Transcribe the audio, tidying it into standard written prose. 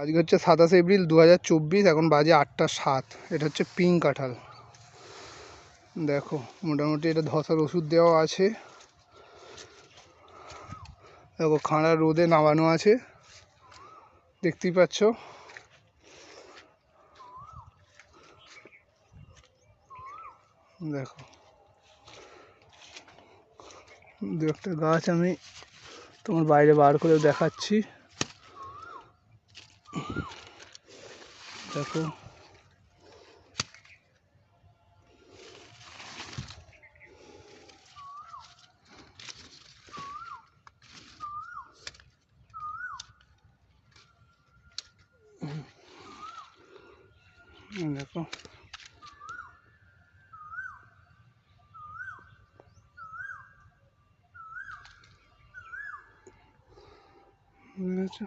আজকে হচ্ছে 27 এপ্রিল 2024, এখন বাজে 8টা 7। এটা হচ্ছে পিঙ্ক কাঁঠাল। দেখো মোটামুটি এটা ধসার ওষুধ দেওয়া আছে। দেখো খাঁড়া রোদে নামানো আছে, দেখতেই পাচ্ছ। দেখো দু একটা গাছ আমি তোমার বাইরে বার করে দেখাচ্ছি। দেখো দেখো বুঝেছো।